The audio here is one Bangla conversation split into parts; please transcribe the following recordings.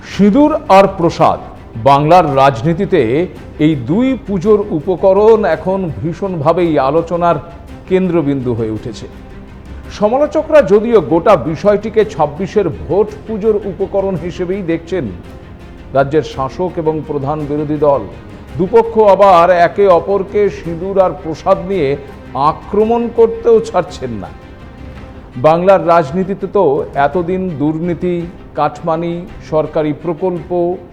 সিঁদুর আর প্রসাদ, বাংলার রাজনীতিতে এই দুই পুজোর উপকরণ এখন ভীষণভাবেই আলোচনার কেন্দ্রবিন্দু হয়ে উঠেছে। সমালোচকরা যদিও গোটা বিষয়টিকে ২৬-এর ভোট পুজোর উপকরণ হিসেবেই দেখছেন, রাজ্যের শাসক এবং প্রধান বিরোধী দল দুপক্ষ আবার একে অপরকে সিঁদুর আর প্রসাদ নিয়ে আক্রমণ করতেও ছাড়ছেন না। বাংলার রাজনীতিতে তো এতদিন দুর্নীতি, কাটমানি, সরকারি প্রকল্প,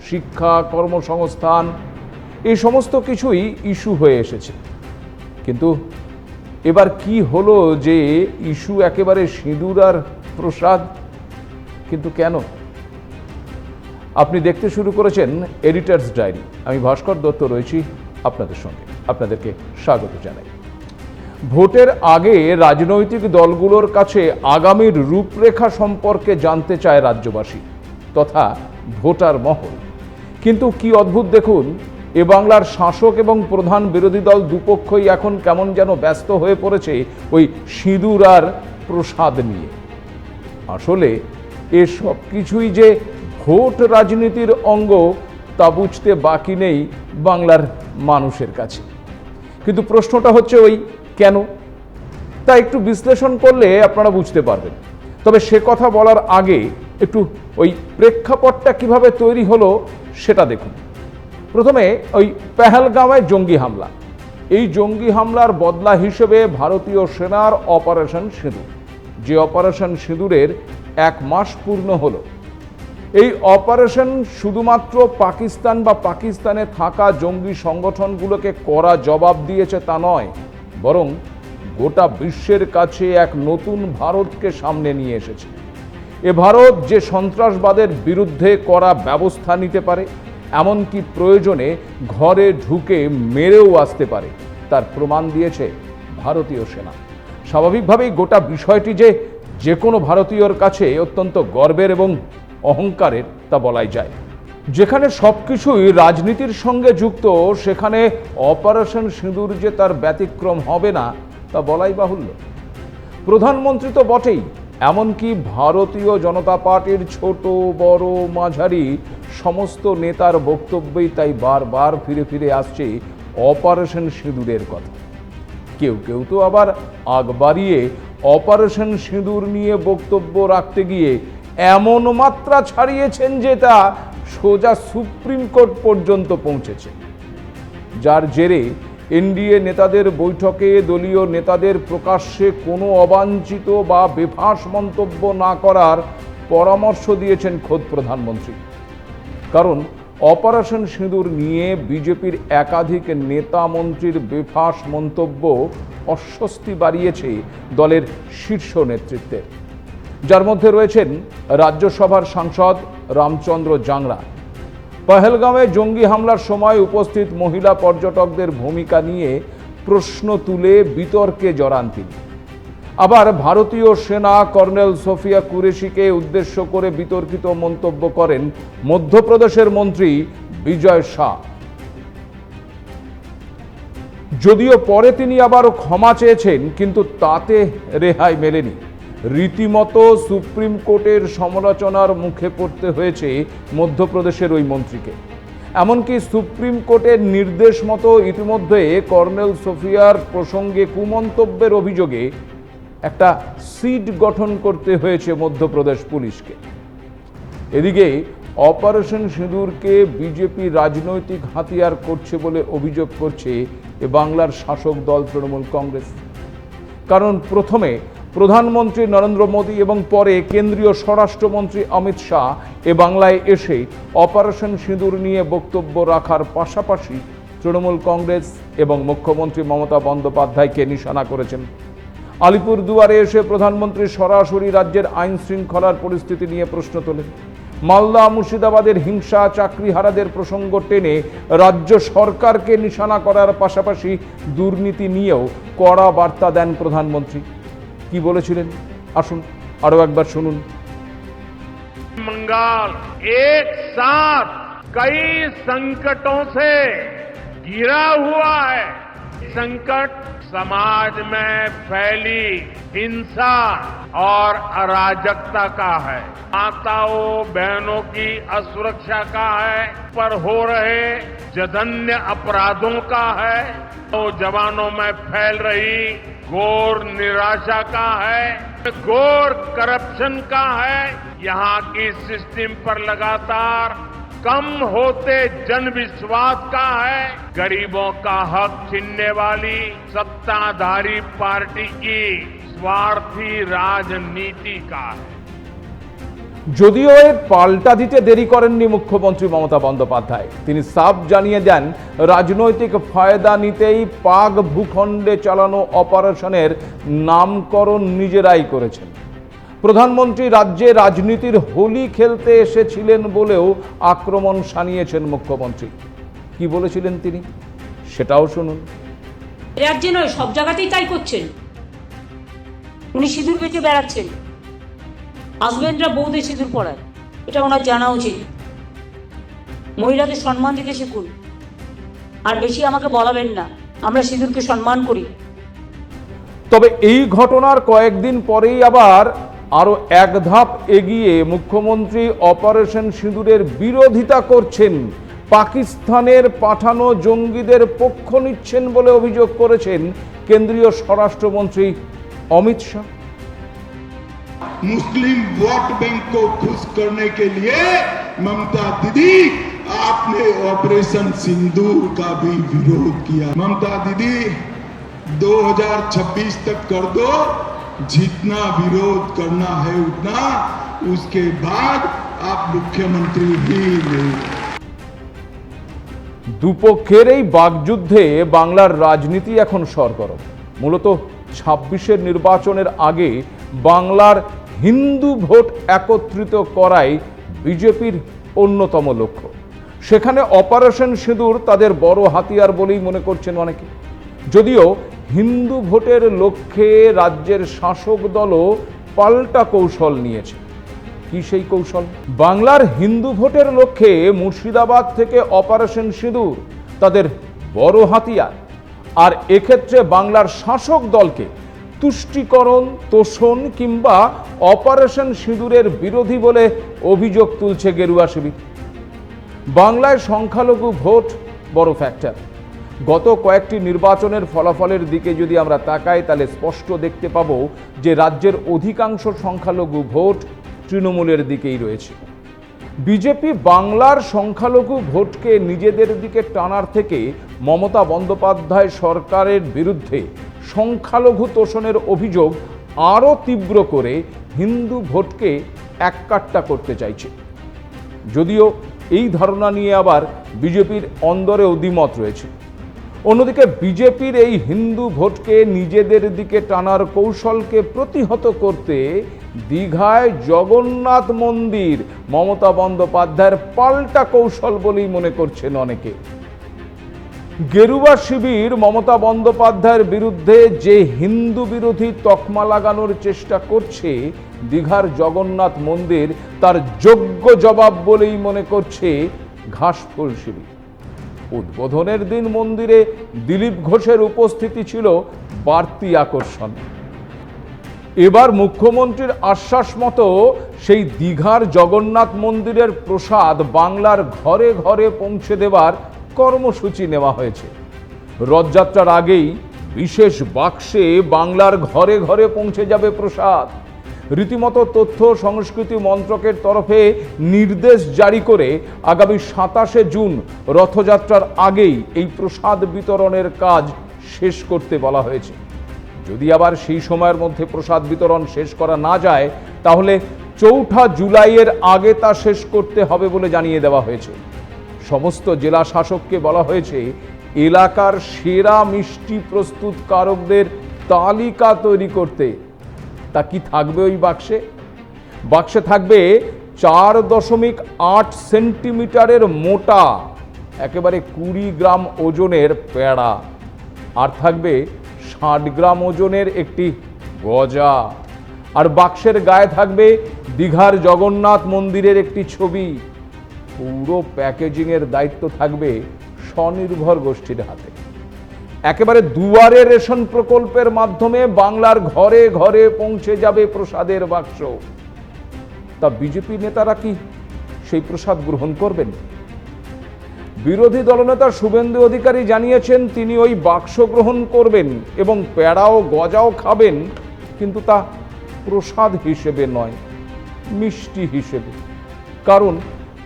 শিক্ষা, কর্মসংস্থান এই সমস্ত কিছুই ইস্যু হয়ে এসেছে। কিন্তু এবার কি হলো যে ইস্যু একেবারে সিঁদুর আর প্রসাদ? কিন্তু কেন? আপনি দেখতে শুরু করেছেন এডিটরস ডায়েরি। আমি ভাস্কর দত্ত রয়েছি আপনাদের সঙ্গে, আপনাদেরকে স্বাগত জানাই। ভোটের আগে রাজনৈতিক দলগুলোর কাছে আগামীর রূপরেখা সম্পর্কে জানতে চায় রাজ্যবাসী তথা ভোটার মহল। কিন্তু কি অদ্ভুত দেখুন, এ বাংলার শাসক এবং প্রধান বিরোধী দল দুপক্ষই এখন কেমন যেন ব্যস্ত হয়ে পড়েছে ওই সিঁদুর আর প্রসাদ নিয়ে। আসলে এসব কিছুই যে ভোট রাজনীতির অঙ্গ তা বুঝতে বাকি নেই বাংলার মানুষের কাছে। কিন্তু প্রশ্নটা হচ্ছে ওই কেন, তা একটু বিশ্লেষণ করলে আপনারা বুঝতে পারবেন। তবে সে কথা বলার আগে একটু ওই প্রেক্ষাপটটা কিভাবে তৈরি হলো সেটা দেখুন। প্রথমে ওই পেহেলগাঁওয়ে জঙ্গি হামলা। এই জঙ্গি হামলার বদলা হিসেবে ভারতীয় সেনার অপারেশন সিঁদুর, যে অপারেশন সিঁদুরের 1 মাস পূর্ণ হলো। এই অপারেশন শুধুমাত্র পাকিস্তান বা পাকিস্তানে থাকা জঙ্গি সংগঠনগুলোকে কড়া জবাব দিয়েছে তা নয়, বরং গোটা বিশ্বের কাছে এক নতুন ভারতকে সামনে নিয়ে এসেছে। এ ভারত যে সন্ত্রাসবাদের বিরুদ্ধে কড়া ব্যবস্থা নিতে পারে, এমনকি প্রয়োজনে ঘরে ঢুকে মেরেও আসতে পারে, তার প্রমাণ দিয়েছে ভারতীয় সেনা। স্বাভাবিকভাবেই গোটা বিষয়টি যে কোনো ভারতীয়র কাছে অত্যন্ত গর্বের এবং অহংকারের তা বলাই যায়। যেখানে সবকিছুই রাজনীতির সঙ্গে যুক্ত, সেখানে অপারেশন সিঁদুর যে তার ব্যতিক্রম হবে না তা বলাই বাহুল্য। প্রধানমন্ত্রী তো বটেই, এমনকি ভারতীয় জনতা পার্টির ছোট বড় মাঝারি সমস্ত নেতার বক্তব্যেই তাই বারবার ফিরে ফিরে আসছে অপারেশন সিঁদুরের কথা। কেউ কেউ তো আবার আগ বাড়িয়ে অপারেশন সিঁদুর নিয়ে বক্তব্য রাখতে গিয়ে এমন মাত্রা ছাড়িয়েছেন যে তা সোজা সুপ্রিম কোর্ট পর্যন্ত পৌঁছেছে। যার জেরে এনডিএ নেতাদের বৈঠকে দলীয় নেতাদের প্রকাশ্যে কোনো অবাঞ্ছিত বা বেফাঁস মন্তব্য না করার পরামর্শ দিয়েছেন খোদ প্রধানমন্ত্রী। কারণ অপারেশন সিঁদুর নিয়ে বিজেপির একাধিক নেতা মন্ত্রীর বেফাঁস মন্তব্য অস্বস্তি বাড়িয়েছে দলের শীর্ষ নেতৃত্বের, যার মধ্যে রয়েছেন রাজ্যসভার সাংসদ রামচন্দ্র জাংরা। পহেলগাঁওয়ে জঙ্গি হামলার সময় উপস্থিত মহিলা পর্যটকদের ভূমিকা নিয়ে প্রশ্ন তুলে বিতর্কে জড়ান তিনি। আবার ভারতীয় সেনা কর্নেল সোফিয়া কুরেশিকে উদ্দেশ্য করে বিতর্কিত মন্তব্য করেন মধ্যপ্রদেশের মন্ত্রী বিজয় শাহ। যদিও পরে তিনি আবারও ক্ষমা চেয়েছেন, কিন্তু তাতে রেহাই মেলেনি। রীতিমতো সুপ্রিম কোর্টের সমালোচনার মুখে পড়তে হয়েছে মধ্যপ্রদেশের ওই মন্ত্রীকে। এমনকি সুপ্রিম কোর্টের নির্দেশ মতো ইতিমধ্যে কর্নেল সোফিয়ার প্রসঙ্গে কুমন্তব্যের অভিযোগে একটা সিট গঠন করতে হয়েছে মধ্যপ্রদেশ পুলিশকে। এদিকে অপারেশন সিঁদুরকে বিজেপি রাজনৈতিক হাতিয়ার করছে বলে অভিযোগ করছে এ বাংলার শাসক দল তৃণমূল কংগ্রেস। কারণ প্রথমে প্রধানমন্ত্রী নরেন্দ্র মোদী এবং পরে কেন্দ্রীয় স্বরাষ্ট্রমন্ত্রী অমিত শাহ এ বাংলায় এসে অপারেশন সিঁদুর নিয়ে বক্তব্য রাখার পাশাপাশি তৃণমূল কংগ্রেস এবং মুখ্যমন্ত্রী মমতা বন্দ্যোপাধ্যায়কে নিশানা করেছেন। আলিপুরদুয়ারে এসে প্রধানমন্ত্রী সরাসরি রাজ্যের আইন শৃঙ্খলার পরিস্থিতি নিয়ে প্রশ্ন তোলেন। মালদা মুর্শিদাবাদের হিংসা, চাকরিহারাদের প্রসঙ্গ টেনে রাজ্য সরকারকে নিশানা করার পাশাপাশি দুর্নীতি নিয়েও কড়া বার্তা দেন প্রধানমন্ত্রী। কি বলেছিলেন আসুন আরো একবার শুনুন। बंगाल एक साथ कई संकटों से घिरा हुआ है। संकट समाज में फैली हिंसा और अराजकता का है, माताओं बहनों की असुरक्षा का है, पर हो रहे जघन्य अपराधों का है, तो जवानों में फैल रही घोर निराशा का है, घोर करप्शन का है। यहाँ की सिस्टम पर लगातार कम होते जन विश्वास का है, गरीबों का हक छीनने वाली सत्ताधारी पार्टी की स्वार्थी राजनीति का है। যদিও এর পাল্টা দিতে দেরি করেননি মুখ্যমন্ত্রী মমতা বন্দ্যোপাধ্যায়। তিনি সাফ জানিয়ে দেন রাজনৈতিক ফায়দা নিতেই পাক ভূখণ্ডে চালানো অপারেশনের নামকরণ নিজেরাই করেছেন। প্রধানমন্ত্রী রাজ্যে রাজনীতির হোলি খেলতে এসেছিলেন বলেও আক্রমণ শানিয়েছেন মুখ্যমন্ত্রী। কি বলেছিলেন তিনি সেটাও শুনুন। রাজ্যে নয়, সব জায়গাতেই তাই করছেন। উনি সিঁদুর বেঁচে বেড়াচ্ছেন, হাজবেন্ডরা বউদের সিঁদুর পরায়, এটা ওনার জানা উচিত। মহিলাদের সম্মান দিতে শিখুন, আর বেশি আমাকে বলাবেন না। আমরা সিঁদুরকে সম্মান করি। তবে এই ঘটনার কয়েকদিন পরেই আবার আরো এক ধাপ এগিয়ে মুখ্যমন্ত্রী অপারেশন সিঁদুরের বিরোধিতা করছেন, পাকিস্তানের পাঠানো জঙ্গিদের পক্ষ নিচ্ছেন বলে অভিযোগ করেছেন কেন্দ্রীয় স্বরাষ্ট্রমন্ত্রী অমিত শাহ। मुस्लिम वोट बैंक को खुश करने के लिए ममता दीदी आपने ऑपरेशन सिंदूर का भी विरोध किया। ममता दीदी 2026 तक कर दो, जितना विरोध करना है उतना, उसके बाद आप मुख्यमंत्री ही नहीं। দুপক্ষের এই বাকযুদ্ধে বাংলার রাজনীতি এখন সরগরম। মূলত 26-এর নির্বাচনের আগে বাংলার হিন্দু ভোট একত্রিত করাই বিজেপির অন্যতম লক্ষ্য। সেখানে অপারেশন সিঁদুর তাদের বড় হাতিয়ার বলেই মনে করছেন অনেকে। যদিও হিন্দু ভোটের লক্ষ্যে রাজ্যের শাসক দলও পাল্টা কৌশল নিয়েছে। কি সেই কৌশল? বাংলার হিন্দু ভোটের লক্ষ্যে মুর্শিদাবাদ থেকে অপারেশন সিঁদুর তাদের বড় হাতিয়ার। আর এক্ষেত্রে বাংলার শাসক দলকে তুষ্টিকরণ, তোষণ কিংবা অপারেশন সিঁদুরের বিরোধী বলে অভিযোগ তুলছে গেরুয়া শিবির। বাংলায় সংখ্যালঘু ভোট বড় ফ্যাক্টর। গত কয়েকটি নির্বাচনের ফলাফলের দিকে যদি আমরা তাকাই তাহলে স্পষ্ট দেখতে পাবো যে রাজ্যের অধিকাংশ সংখ্যালঘু ভোট তৃণমূলের দিকেই রয়েছে। বিজেপি বাংলার সংখ্যালঘু ভোটকে নিজেদের দিকে টানার থেকে মমতা বন্দ্যোপাধ্যায় সরকারের বিরুদ্ধে সংখ্যালঘু তোষণের অভিযোগ আরও তীব্র করে হিন্দু ভোটকে এককাট্টা করতে চাইছে। যদিও এই ধারণা নিয়ে আবার বিজেপির অন্দরেও দ্বিমত রয়েছে। অন্যদিকে বিজেপির এই হিন্দু ভোটকে নিজেদের দিকে টানার কৌশলকে প্রতিহত করতে দীঘায় জগন্নাথ মন্দির মমতা বন্দ্যোপাধ্যায়ের পাল্টা কৌশল বলেই মনে করছেন অনেকে। গেরুয়া শিবির মমতা বন্দ্যোপাধ্যায়ের বিরুদ্ধে যে হিন্দু বিরোধী তকমা লাগানোর চেষ্টা করছে, দীঘার জগন্নাথ মন্দির তার যোগ্য জবাব বলেই মনে করছে ঘাসফুল শিবির। উদ্বোধনের দিন মন্দিরে দিলীপ ঘোষের উপস্থিতি ছিল বাড়তি আকর্ষণ। এবার মুখ্যমন্ত্রীর আশ্বাস মতো সেই দীঘার জগন্নাথ মন্দিরের প্রসাদ বাংলার ঘরে ঘরে পৌঁছে দেওয়ার কর্মসূচি নেওয়া হয়েছে। রথযাত্রার আগেই বিশেষ বাক্সে বাংলার ঘরে ঘরে পৌঁছে যাবে প্রসাদ। রীতিমতো তথ্য সংস্কৃতি মন্ত্রকের তরফে নির্দেশ জারি করে আগামী 27শে জুন রথযাত্রার আগেই এই প্রসাদ বিতরণের কাজ শেষ করতে বলা হয়েছে। যদি আবার সেই সময়ের মধ্যে প্রসাদ বিতরণ শেষ করা না যায় তাহলে 4 জুলাইয়ের আগে তা শেষ করতে হবে বলে জানিয়ে দেওয়া হয়েছে। সমস্ত জেলা শাসককে বলা হয়েছে এলাকার সেরা মিষ্টি প্রস্তুতকারকদের তালিকা তৈরি করতে। তা কি থাকবে ওই বাক্সে? বাক্সে থাকবে 4.8 সেন্টিমিটারের মোটা একেবারে 20 গ্রাম ওজনের পেড়া, আর থাকবে 60 গ্রাম ওজনের একটি গজা, আর বাক্সের গায়ে থাকবে দীঘার জগন্নাথ মন্দিরের একটি ছবি। পুরো প্যাকেজিংয়ের দায়িত্ব থাকবে স্বনির্ভর গোষ্ঠীর হাতে। একেবারে দুয়ারে রেশন প্রকল্পের মাধ্যমে বাংলার ঘরে ঘরে পৌঁছে যাবে প্রসাদের বাক্স। তা বিজেপি নেতারা কি সেই প্রসাদ গ্রহণ করবেন? বিরোধী দলনেতা শুভেন্দু অধিকারী জানিয়েছেন তিনি ওই বাক্স গ্রহণ করবেন এবং পেড়াও গজাও খাবেন, কিন্তু তা প্রসাদ হিসেবে নয়, মিষ্টি হিসেবে। কারণ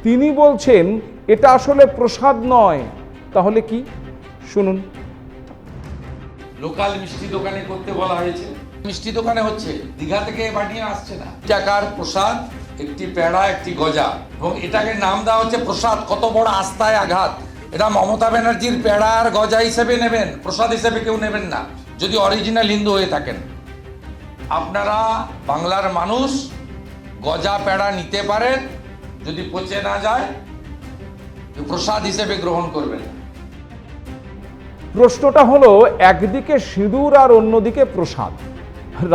তিনি বলছেন এটা আসলে প্রসাদ নয়। তাহলে কি? শুনুন। লোকাল মিষ্টি দোকানে করতে বলা হয়েছে। মিষ্টি দোকানে হচ্ছে, দীঘা থেকে বানিয়ে আসছে না। টাকার প্রসাদ, একটি পেড়া, একটি গজা, এবং এটাকে নাম দেওয়া হচ্ছে প্রসাদ। কত বড় আস্থায় আঘাত! এটা মমতা ব্যানার্জির পেড়া আর গজা হিসেবে নেবেন, প্রসাদ হিসেবে কেউ নেবেন না, যদি অরিজিনাল হিন্দু হয়ে থাকেন। আপনারা বাংলার মানুষ গজা পেড়া নিতে পারেন, যদি পচে না যায় প্রসাদ হিসেবে গ্রহণ করবেন। প্রশ্নটা হলো, একদিকে সিঁদুর আর অন্যদিকে প্রসাদ।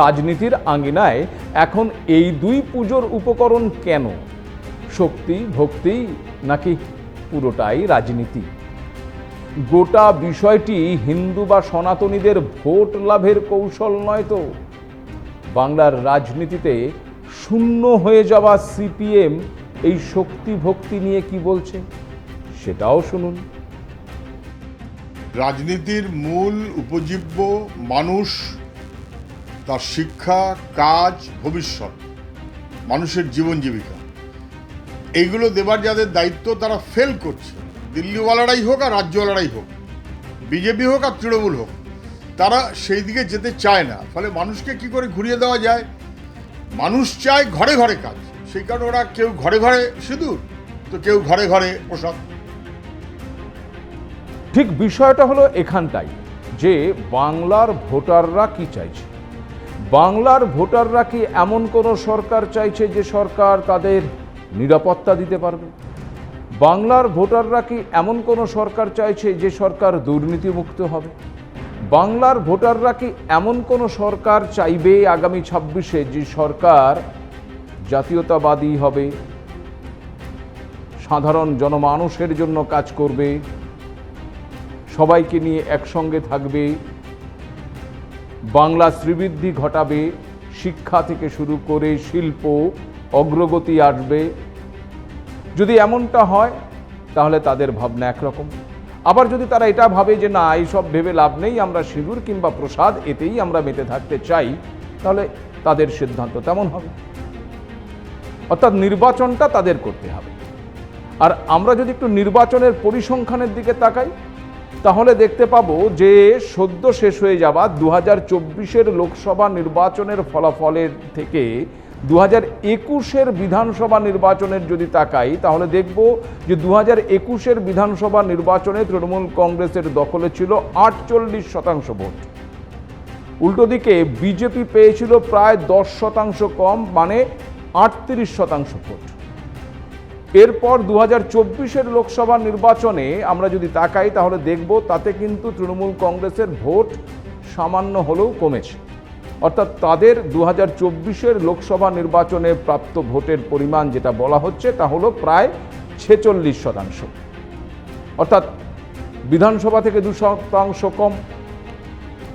রাজনীতির আঙ্গিনায় এখন এই দুই পুজোর উপকরণ কেন? শক্তি, ভক্তি, নাকি পুরোটাই রাজনীতি? গোটা বিষয়টি হিন্দু বা সনাতনীদের ভোট লাভের কৌশল নয় তো? বাংলার রাজনীতিতে শূন্য হয়ে যাওয়া সিপিএম এই শক্তি ভক্তি নিয়ে কি বলছে সেটাও শুনুন। রাজনীতির মূল উপজীব্য মানুষ, তার শিক্ষা, কাজ, ভবিষ্যৎ, মানুষের জীবন জীবিকা, এইগুলো দেবার যাদের দায়িত্ব তারা ফেল করছে। দিল্লিওয়ালারাই হোক আর রাজ্যওয়ালারাই হোক, বিজেপি হোক আর তৃণমূল হোক, তারা সেই দিকে যেতে চায় না। ফলে মানুষকে কি করে ঘুরিয়ে দেওয়া যায়? মানুষ চায় ঘরে ঘরে কাজ, সেই কারণে ওরা কেউ ঘরে ঘরে সিঁদুর, তো কেউ ঘরে ঘরে প্রসাদ। ঠিক বিষয়টা হলো এখানটাই যে বাংলার ভোটাররা কি চাইছে। বাংলার ভোটাররা কি এমন কোনো সরকার চাইছে যে সরকার তাদের নিরাপত্তা দিতে পারবে? বাংলার ভোটাররা কি এমন কোনো সরকার চাইছে যে সরকার দুর্নীতিমুক্ত হবে? বাংলার ভোটাররা কি এমন কোনো সরকার চাইবে আগামী 26-এ যে সরকার জাতীয়তাবাদী হবে, সাধারণ জনমানুষের জন্য কাজ করবে, সবাইকে নিয়ে একসঙ্গে থাকবে, বাংলা শ্রীবৃদ্ধি ঘটাবে, শিক্ষা থেকে শুরু করে শিল্প অগ্রগতি আসবে? যদি এমনটা হয় তাহলে তাদের ভাবনা একরকম। আবার যদি তারা এটা ভাবে যে না, এইসব ভেবে লাভ নেই, আমরা সিঁদুর কিংবা প্রসাদ এতেই আমরা মেতে থাকতে চাই, তাহলে তাদের সিদ্ধান্ত তেমন হবে। অর্থাৎ নির্বাচনটা তাদের করতে হবে। আর আমরা যদি একটু নির্বাচনের পরিসংখ্যানের দিকে তাকাই তাহলে দেখতে পাবো যে সদ্য শেষ হয়ে যাওয়া 2024-এর লোকসভা নির্বাচনের ফলাফলের থেকে 2021-এর বিধানসভা নির্বাচনের যদি তাকাই তাহলে দেখব যে 2021-এর বিধানসভা নির্বাচনে তৃণমূল কংগ্রেসের দখলে ছিল 48% ভোট। উল্টো দিকে বিজেপি পেয়েছিল প্রায় 10% কম, মানে 38% ভোট। এরপর 2024-এর লোকসভা নির্বাচনে আমরা যদি তাকাই তাহলে দেখব তাতে কিন্তু তৃণমূল কংগ্রেসের ভোট সামান্য হলেও কমেছে। অর্থাৎ তাদের 2024-এর লোকসভা নির্বাচনে প্রাপ্ত ভোটের পরিমাণ যেটা বলা হচ্ছে তা হলো প্রায় 46%। অর্থাৎ বিধানসভা থেকে 2% কম।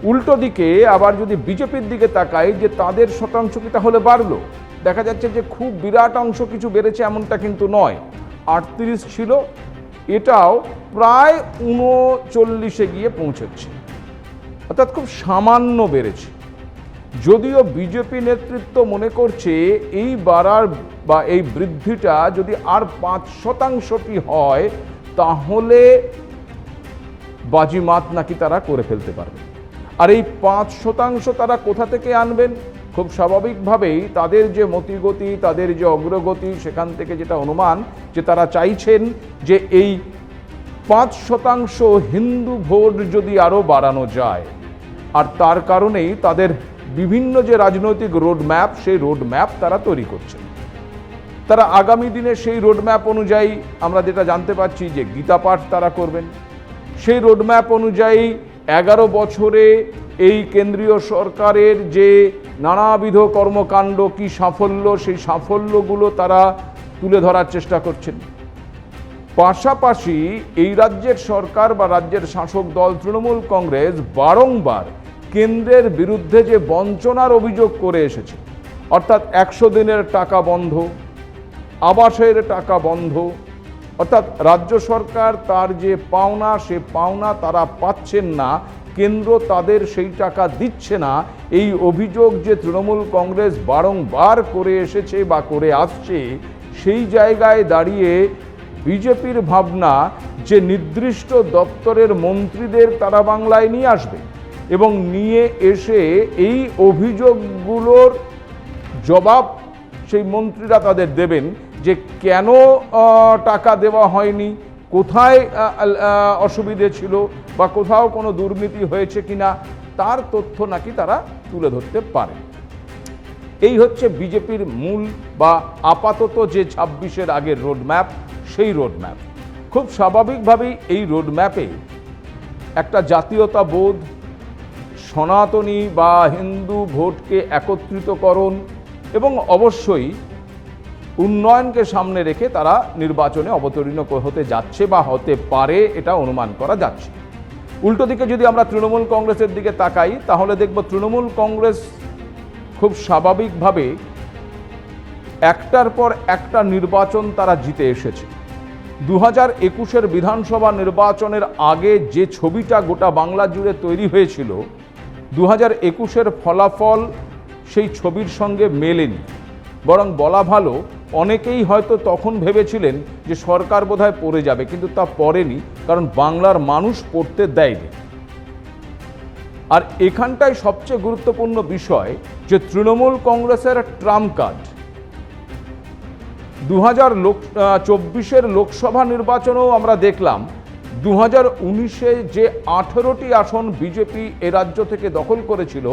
উল্টো দিকে আবার যদি বিজেপির দিকে তাকাই যে তাদের শতাংশ কি তাহলে বাড়লো? দেখা যাচ্ছে যে খুব বিরাট অংশ কিছু বেড়েছে এমনটা কিন্তু নয়। 38 ছিল, এটাও প্রায় 39-এ গিয়ে পৌঁছেছে, অর্থাৎ খুব সামান্য বেড়েছে। যদিও বিজেপি নেতৃত্ব মনে করছে এই বাড়ার বা এই বৃদ্ধিটা যদি আর 5% হয় তাহলে বাজিমাত নাকি তারা করে ফেলতে পারবে। আর এই 5% তারা কোথা থেকে আনবেন? খুব স্বাভাবিকভাবেই তাদের যে মতিগতি, তাদের যে অগ্রগতি, সেখান থেকে যেটা অনুমান যে তারা চাইছেন যে এই 5% হিন্দু ভোট যদি আরও বাড়ানো যায়। আর তার কারণেই তাদের বিভিন্ন যে রাজনৈতিক রোডম্যাপ, সেই রোডম্যাপ তারা তৈরি করছেন। তারা আগামী দিনে সেই রোডম্যাপ অনুযায়ী আমরা যেটা জানতে পারছি যে গীতা পাঠ তারা করবেন। সেই রোডম্যাপ অনুযায়ী 11 বছরে এই কেন্দ্রীয় সরকারের যে নানাবিধ কর্মকাণ্ড, কি সাফল্য, সেই সাফল্যগুলো তারা তুলে ধরার চেষ্টা করছেন। পাশাপাশি এই রাজ্যের সরকার বা রাজ্যের শাসক দল তৃণমূল কংগ্রেস বারংবার কেন্দ্রের বিরুদ্ধে যে বঞ্চনার অভিযোগ করে এসেছে, অর্থাৎ 100 দিনের টাকা বন্ধ, আবাসের টাকা বন্ধ, অর্থাৎ রাজ্য সরকার তার যে পাওনা সে পাওনা তারা পাচ্ছেন না, কেন্দ্র তাদের সেই টাকা দিচ্ছে না, এই অভিযোগ যে তৃণমূল কংগ্রেস বারংবার করে এসেছে বা করে আসছে, সেই জায়গায় দাঁড়িয়ে বিজেপির ভাবনা যে নির্দিষ্ট দপ্তরের মন্ত্রীদের তারা বাংলায় নিয়ে আসবে এবং নিয়ে এসে এই অভিযোগগুলোর জবাব সেই মন্ত্রীরা তাদের দেবেন যে কেন টাকা দেওয়া হয়নি, কোথায় অসুবিধে ছিল বা কোথাও কোনো দুর্নীতি হয়েছে কিনা, তার তথ্য নাকি তারা তুলে ধরতে পারে। এই হচ্ছে বিজেপির মূল বা আপাতত যে 26-এর আগের রোডম্যাপ, সেই রোডম্যাপ। খুব স্বাভাবিকভাবেই এই রোডম্যাপে একটা জাতীয়তাবোধ, সনাতনী বা হিন্দু ভোটকে একত্রিতকরণ এবং অবশ্যই উন্নয়নকে সামনে রেখে তারা নির্বাচনে অবতীর্ণ হতে যাচ্ছে বা হতে পারে, এটা অনুমান করা যাচ্ছে। উল্টো দিকে যদি আমরা তৃণমূল কংগ্রেসের দিকে তাকাই তাহলে দেখব তৃণমূল কংগ্রেস খুব স্বাভাবিকভাবে একটার পর একটা নির্বাচন তারা জিতে এসেছে। 2021-এর বিধানসভা নির্বাচনের আগে যে ছবিটা গোটা বাংলা জুড়ে তৈরি হয়েছিল, 2021-এর ফলাফল সেই ছবির সঙ্গে মেলেনি। বরং বলা ভালো, অনেকেই হয়তো তখন ভেবেছিলেন যে সরকার বোধহয় পড়ে যাবে, কিন্তু তা পড়েনি, কারণ বাংলার মানুষ পড়তে দেয়নি। আর এখানটায় সবচেয়ে গুরুত্বপূর্ণ বিষয় যে তৃণমূল কংগ্রেসের ট্রাম্প কার্ড 2024-এর লোকসভা নির্বাচনেও আমরা দেখলাম 2019-এ যে 18টি আসন বিজেপি এ রাজ্য থেকে দখল করেছিল,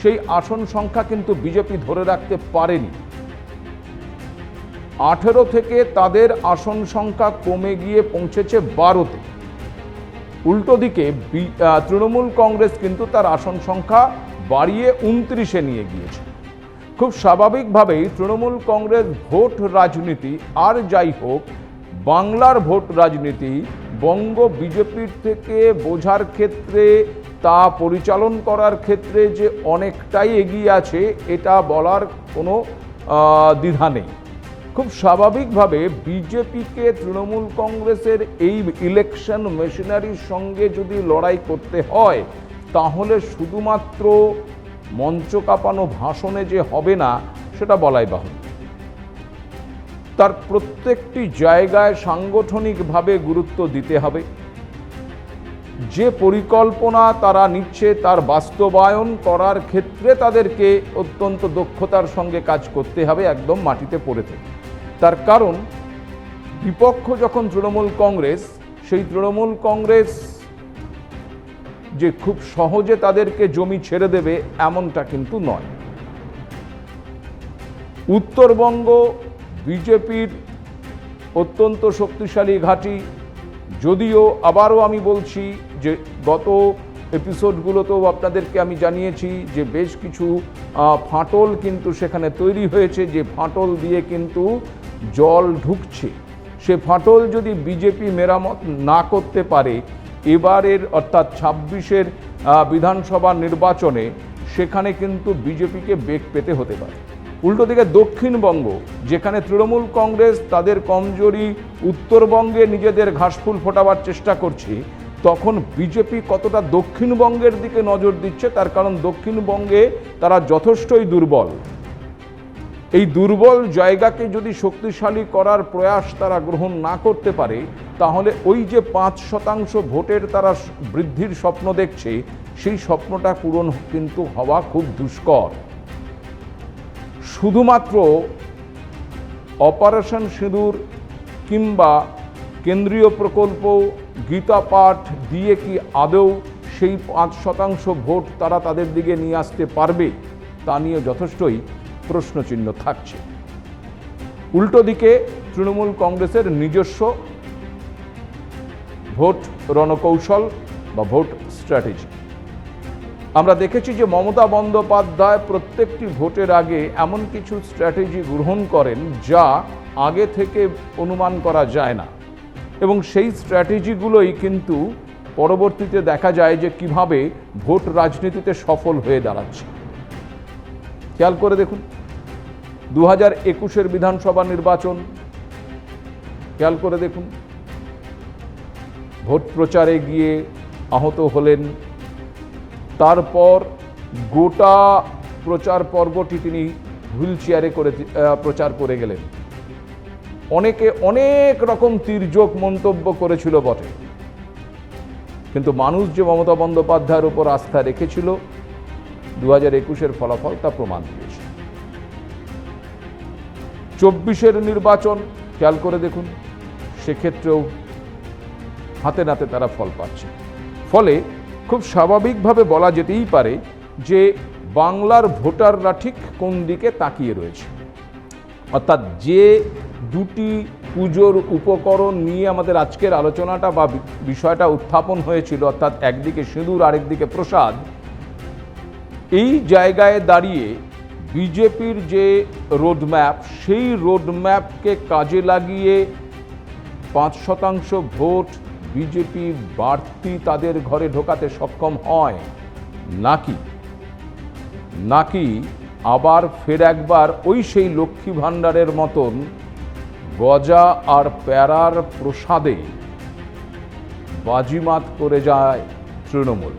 সেই আসন সংখ্যা কিন্তু বিজেপি ধরে রাখতে পারেনি। 18 থেকে তাদের আসন সংখ্যা কমে গিয়ে পৌঁছেছে 12-তে। উল্টো দিকে তৃণমূল কংগ্রেস কিন্তু তার আসন সংখ্যা বাড়িয়ে 29-এ নিয়ে গিয়েছে। খুব স্বাভাবিকভাবেই তৃণমূল কংগ্রেস ভোট রাজনীতি আর যাই হোক, বাংলার ভোট রাজনীতি বঙ্গ বিজেপির থেকে বোঝার ক্ষেত্রে, তা পরিচালন করার ক্ষেত্রে যে অনেকটাই এগিয়ে আছে, এটা বলার কোনো দ্বিধা নেই। খুব স্বাভাবিকভাবে বিজেপিকে তৃণমূল কংগ্রেসের এই ইলেকশন মেশিনারির সঙ্গে যদি লড়াই করতে হয়, তাহলে শুধুমাত্র মঞ্চ কাঁপানো ভাষণে যে হবে না, সেটা বলাই বাহুল্য। তার প্রত্যেকটি জায়গায় সাংগঠনিকভাবে গুরুত্ব দিতে হবে। যে পরিকল্পনা তারা নিচ্ছে তার বাস্তবায়ন করার ক্ষেত্রে তাদেরকে অত্যন্ত দক্ষতার সঙ্গে কাজ করতে হবে, একদম মাটিতে পড়ে থেকে। তার কারণ বিপক্ষ যখন তৃণমূল কংগ্রেস, সেই তৃণমূল কংগ্রেস যে খুব সহজে তাদেরকে জমি ছেড়ে দেবে এমনটা কিন্তু নয়। উত্তরবঙ্গ বিজেপির অত্যন্ত শক্তিশালী ঘাঁটি, যদিও আবারও আমি বলছি যে গত এপিসোডগুলোতেও আপনাদেরকে আমি জানিয়েছি যে বেশ কিছু ফাটল কিন্তু সেখানে তৈরি হয়েছে, যে ফাটল দিয়ে কিন্তু জল ঢুকছে। সে ফাটল যদি বিজেপি মেরামত না করতে পারে এবারের অর্থাৎ 26-এর বিধানসভা নির্বাচনে, সেখানে কিন্তু বিজেপিকে বেগ পেতে হতে পারে। উল্টো দিকে দক্ষিণবঙ্গ, যেখানে তৃণমূল কংগ্রেস তাদের কমজোরি উত্তরবঙ্গে নিজেদের ঘাসফুল ফোটাবার চেষ্টা করছে, তখন বিজেপি কতটা দক্ষিণবঙ্গের দিকে নজর দিচ্ছে, তার কারণ দক্ষিণবঙ্গে তারা যথেষ্টই দুর্বল। এই দুর্বল জায়গাকে যদি শক্তিশালী করার প্রয়াস তারা গ্রহণ না করতে পারে, তাহলে ওই যে 5% ভোটের তারা বৃদ্ধির স্বপ্ন দেখছে, সেই স্বপ্নটা পূরণ কিন্তু হওয়া খুব দুষ্কর। শুধুমাত্র অপারেশন সিঁদুর কিংবা কেন্দ্রীয় প্রকল্প, গীতা পাঠ দিয়ে কি আদৌ সেই 5% ভোট তারা তাদের দিকে নিয়ে আসতে পারবে, তা নিয়ে যথেষ্টই প্রশ্নচিহ্ন থাকছে। উল্টো দিকে তৃণমূল কংগ্রেসের নিজস্ব ভোট রণকৌশল বা ভোট স্ট্র্যাটেজি। আমরা দেখেছি যে মমতা বন্দ্যোপাধ্যায় প্রত্যেকটি ভোটের আগে এমন কিছু স্ট্র্যাটেজি গ্রহণ করেন যা আগে থেকে অনুমান করা যায় না। এবং সেই স্ট্র্যাটেজিগুলোই কিন্তু পরবর্তীতে দেখা যায় যে কিভাবে ভোট রাজনীতিতে সফল হয়ে দাঁড়াচ্ছে। খেয়াল করে দেখুন 2021-এর বিধানসভা নির্বাচন, খেয়াল করে দেখুন ভোট প্রচারে গিয়ে আহত হলেন, তারপর গোটা প্রচার পর্বটি তিনি হুইল চেয়ারে করে প্রচার করে গেলেন। অনেকে অনেক রকম তির্যক মন্তব্য করেছিল বটে, কিন্তু মানুষ যে মমতা বন্দ্যোপাধ্যায়ের উপর আস্থা রেখেছিল 2021-এর ফলাফল তা প্রমাণ দিয়েছে। 24-এর নির্বাচন খেয়াল করে দেখুন, সেক্ষেত্রেও হাতে নাতে তারা ফল পাচ্ছে। ফলে খুব স্বাভাবিকভাবে বলা যেতেই পারে যে বাংলার ভোটাররা ঠিক কোন দিকে তাকিয়ে রয়েছে। অর্থাৎ যে দুটি পুজোর উপকরণ নিয়ে আমাদের আজকের আলোচনাটা বা বিষয়টা উত্থাপন হয়েছিল, অর্থাৎ একদিকে সিঁদুর আরেকদিকে প্রসাদ, এই জায়গায় দাঁড়িয়ে বিজেপির যে রোডম্যাপ, সেই রোডম্যাপকে কাজে লাগিয়ে 5% ভোট বিজেপি বাড়তি তাদের ঘরে ঢোকাতে সক্ষম হয় নাকি আবার ফের একবার ওই সেই লক্ষ্মী ভাণ্ডারের মতন গজা আর প্যারার প্রসাদে বাজিমাত করে যায় তৃণমূল।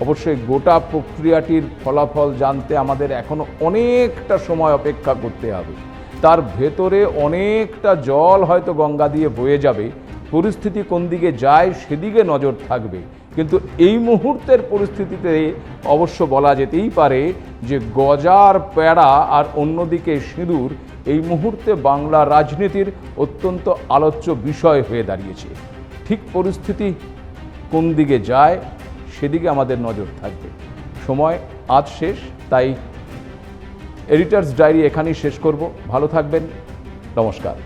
অবশ্যই গোটা প্রক্রিয়াটির ফলাফল জানতে আমাদের এখনো অনেকটা সময় অপেক্ষা করতে হবে। তার ভেতরে অনেকটা জল হয়তো গঙ্গা দিয়ে বয়ে যাবে, পরিস্থিতি কোন দিকে যায় সেদিকে নজর থাকবে। কিন্তু এই মুহূর্তের পরিস্থিতিতে অবশ্য বলা যেতেই পারে যে গজার প্যারা আর অন্যদিকে সিঁদুর এই মুহূর্তে বাংলা রাজনীতির অত্যন্ত আলোচ্য বিষয় হয়ে দাঁড়িয়েছে। ঠিক পরিস্থিতি কোন দিকে যায় সেদিকে আমাদের নজর থাকবে। সময় আজ শেষ, তাই এডিটরস ডায়েরি এখানেই শেষ করব। ভালো থাকবেন, নমস্কার।